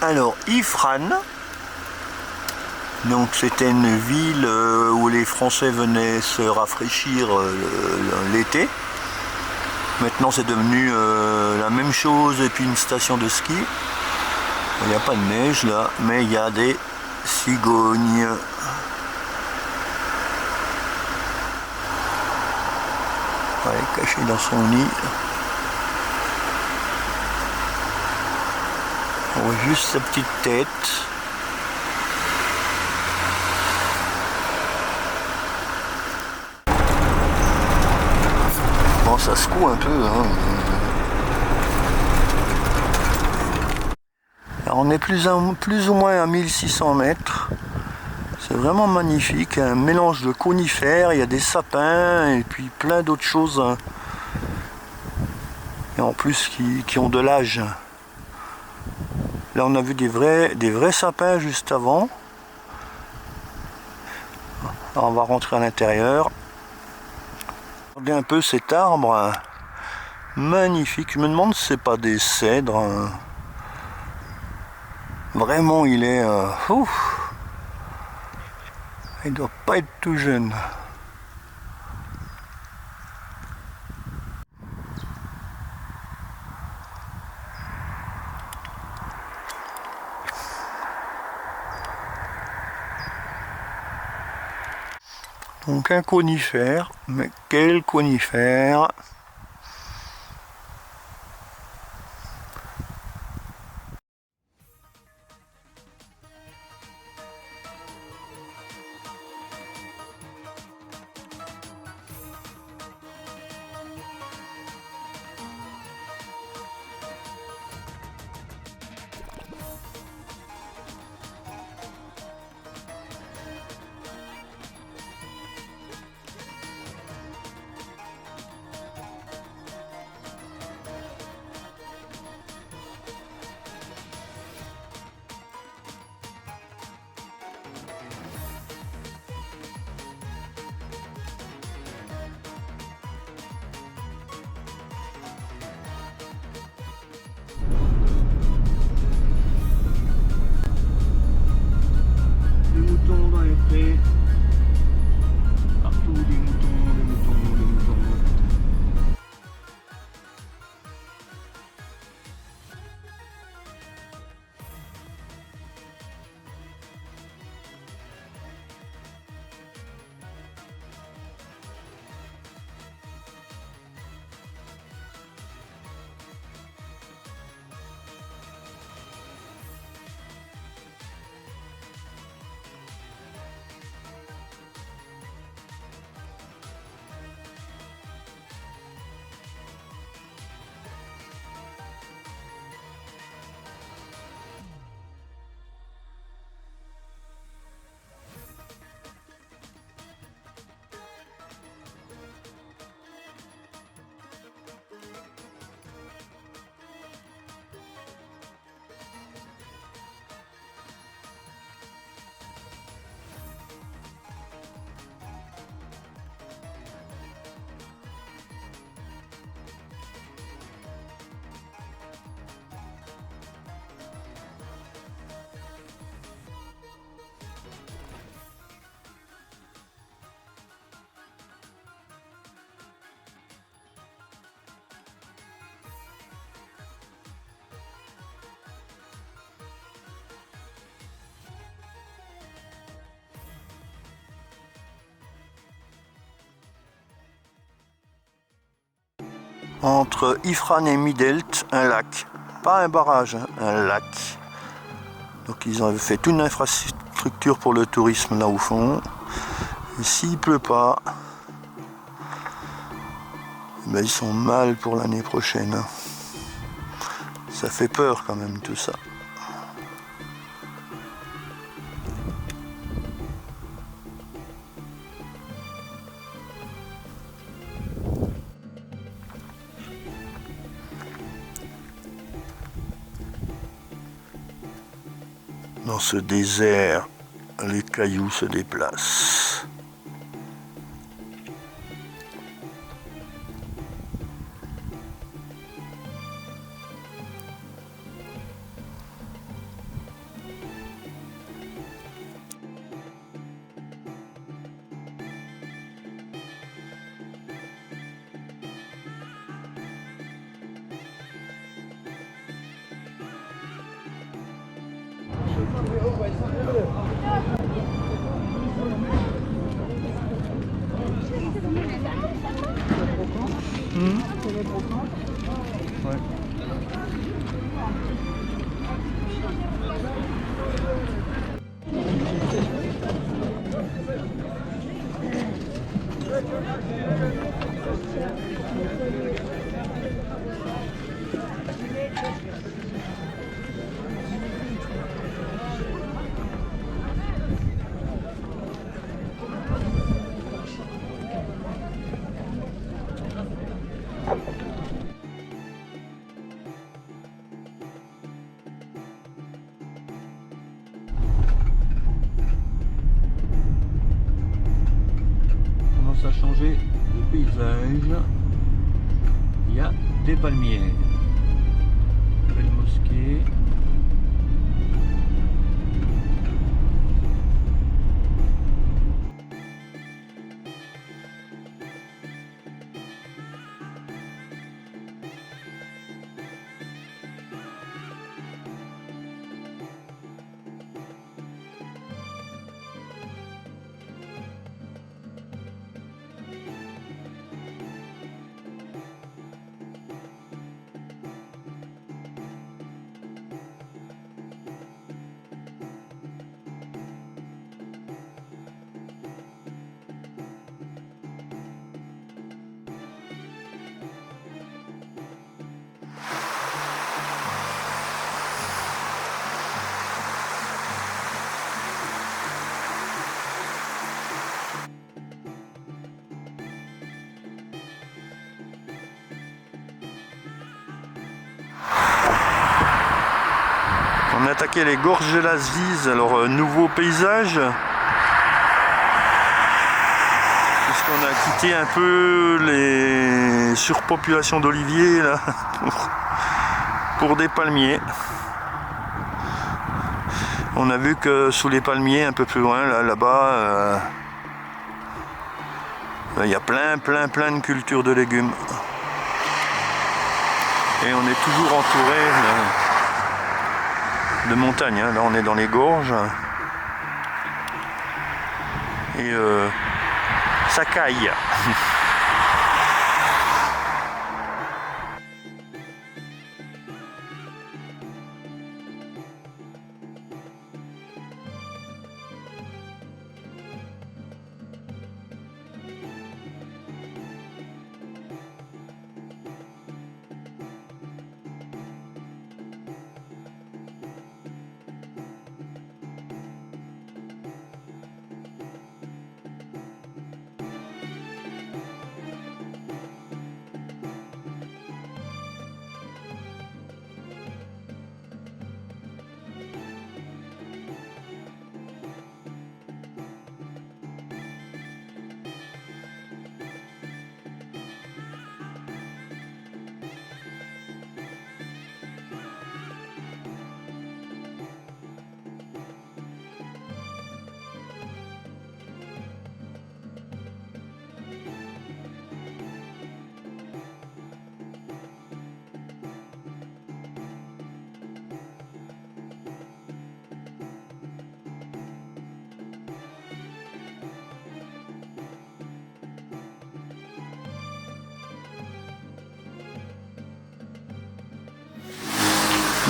Alors, Ifrane, donc c'était une ville où les Français venaient se rafraîchir l'été. Maintenant c'est devenu la même chose et puis une station de ski. Il n'y a pas de neige là, mais il y a des cigognes. Ouais, caché dans son nid. On voit juste sa petite tête. Bon, ça secoue un peu, hein. Alors on est plus ou moins à 1600 mètres. C'est vraiment magnifique, un mélange de conifères, il y a des sapins et puis plein d'autres choses. Et en plus qui ont de l'âge. Là on a vu des vrais sapins juste avant. Alors on va rentrer à l'intérieur. Regardez un peu cet arbre. Magnifique. Je me demande si c'est pas des cèdres. Vraiment il est... il doit pas être tout jeune. Donc un conifère, mais quel conifère! Des moutons dans les prés. Partout des moutons, des moutons, des moutons. Entre Ifrane et Midelt, un lac. Pas un barrage, hein, un lac. Donc ils ont fait toute une infrastructure pour le tourisme là au fond. Et s'il pleut pas, ben ils sont mal pour l'année prochaine. Ça fait peur quand même tout ça. Dans ce désert, les cailloux se déplacent. Ouais. À changer de paysage. Il y a des palmiers. Belle mosquée. On a attaqué les gorges de la Ziz, alors nouveau paysage. Puisqu'on a quitté un peu les surpopulations d'oliviers là pour des palmiers. On a vu que sous les palmiers, un peu plus loin, là-bas, il y a plein de cultures de légumes. Et on est toujours entouré de montagnes, hein. Là on est dans les gorges et ça caille.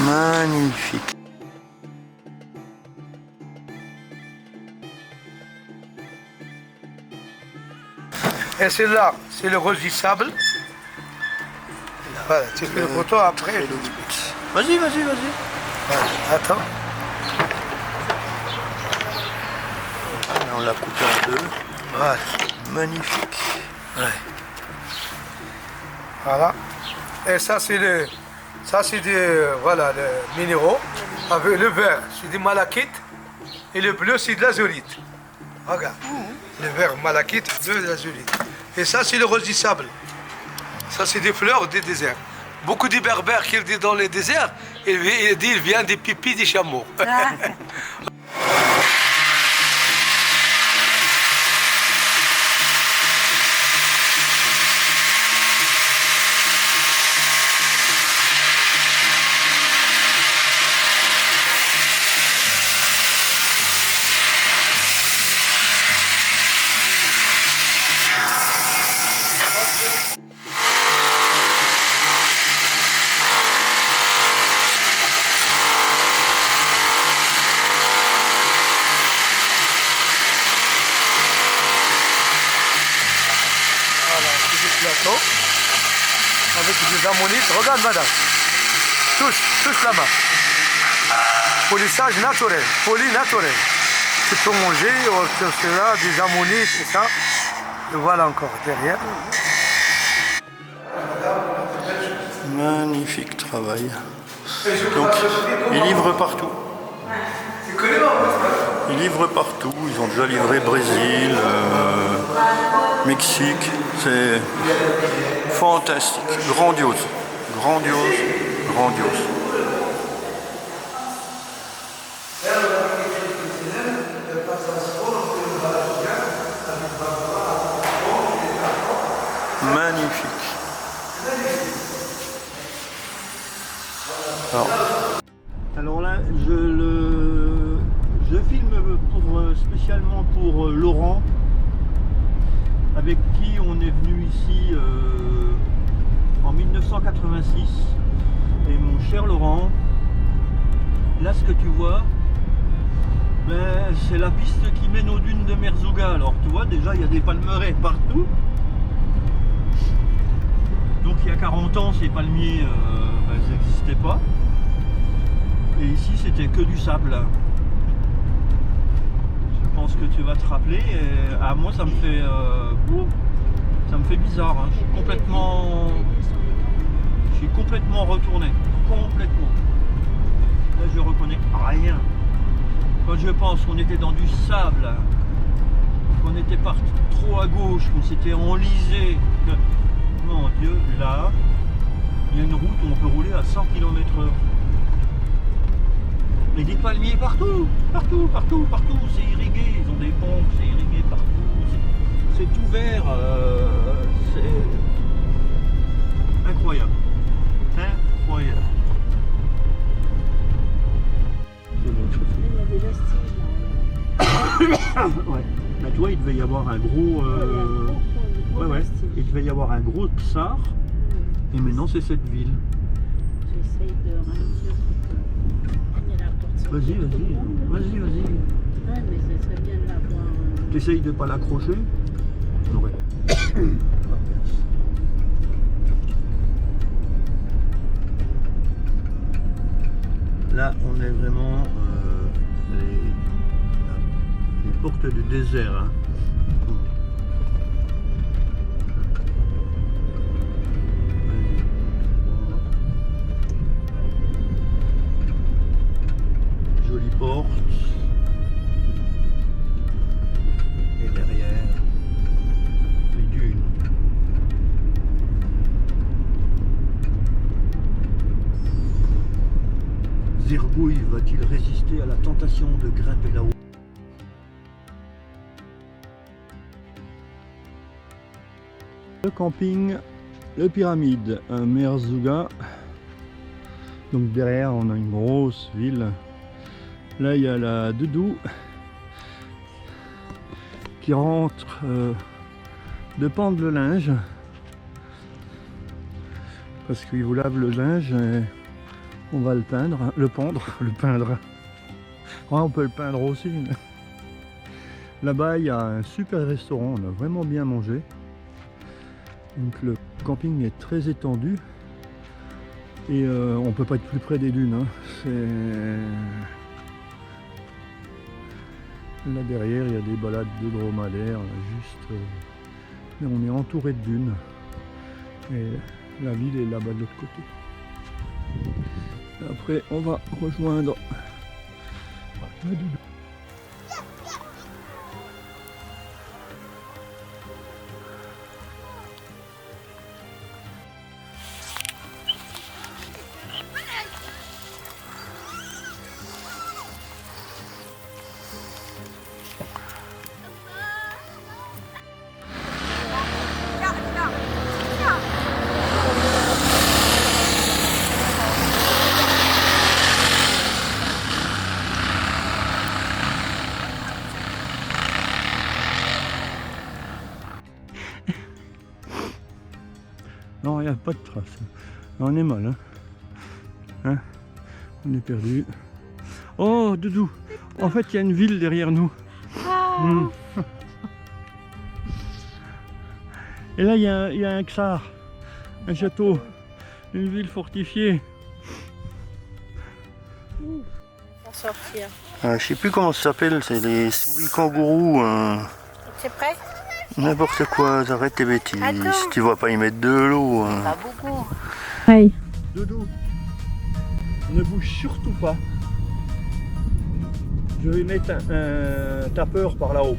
Magnifique. Et c'est là, c'est le rose du sable. Voilà, tu fais le photo après. Vas-y. Voilà, attends. Là, on l'a coupé en deux. Voilà. Magnifique. Ouais. Voilà. Et ça c'est le, voilà, le minéraux. Avec le vert, c'est du malachite. Et le bleu, c'est de l'azurite. Regarde. Le vert malachite, le bleu, de l'azurite. Et ça, c'est le rose du sable. Ça, c'est des fleurs des déserts. Beaucoup de berbères qui vivent dans les déserts, ils disent qu'il vient des pipis des chameaux. bateau avec des ammonites. Regarde madame, touche la main. Polissage naturel, poli naturel. Tu peux manger, cela, des ammonites et ça. Et voilà encore derrière. Magnifique travail. Donc, ils livrent partout. Ils livrent partout. Ils ont déjà livré Brésil, Mexique. C'est fantastique. Grandiose. Grandiose. Grandiose. Magnifique. Alors là, je filme spécialement pour Laurent, avec qui on est venu ici en 1986. Et mon cher Laurent, là ce que tu vois, ben, c'est la piste qui mène aux dunes de Merzouga. Alors tu vois, déjà il y a des palmeraies partout. Donc il y a 40 ans, ces palmiers ils n'existaient pas. Et ici c'était que du sable. Je pense que tu vas te rappeler. Et à moi ça me fait bizarre. Hein. Je suis complètement retourné. Complètement. Là je reconnais rien. Quand je pense qu'on était dans du sable, qu'on était parti trop à gauche, qu'on s'était enlisé. Mon Dieu, là, il y a une route où on peut rouler à 100 km/h. Et des palmiers partout, partout, partout, partout, c'est irrigué, ils ont des pompes, c'est irrigué partout, c'est tout vert, c'est incroyable, incroyable. Ouais. Bah, tu vois, il devait y avoir un gros... Ouais. Il devait y avoir un gros Psar, et maintenant c'est cette ville. J'essaye de ralentir pour que... Vas-y. Ouais, mais ça serait bien de l'avoir... T'essayes de pas l'accrocher? Ouais. Là, on est vraiment les portes du désert. Hein. Jolie porte. Et derrière, les dunes. Zergouille va-t-il résister à la tentation de grimper là-haut? Le camping, le Pyramide, un Merzouga. Donc derrière on a une grosse ville. Là il y a la doudou qui rentre de pendre le linge. Parce qu'il vous lave le linge et on va le peindre, le peindre. Ouais, on peut le peindre aussi. Là-bas il y a un super restaurant, on a vraiment bien mangé. Donc le camping est très étendu et on peut pas être plus près des dunes. Hein. Là derrière il y a des balades de dromadaires, juste. Mais on est entouré de dunes et la ville est là-bas de l'autre côté. Après on va rejoindre la doudou. Non, il n'y a pas de trace. On est mal, hein, on est perdu. Oh, Doudou. En fait, il y a une ville derrière nous. Et là, il y a un Xar, un château, une ville fortifiée. Pour sortir. Je sais plus comment ça s'appelle, c'est les souris kangourous. C'est prêt? N'importe quoi, arrête tes bêtises. Attends. Tu vas pas y mettre de l'eau. Pas beaucoup. Hey. Doudou, ne bouge surtout pas. Je vais mettre un tapeur par là-haut.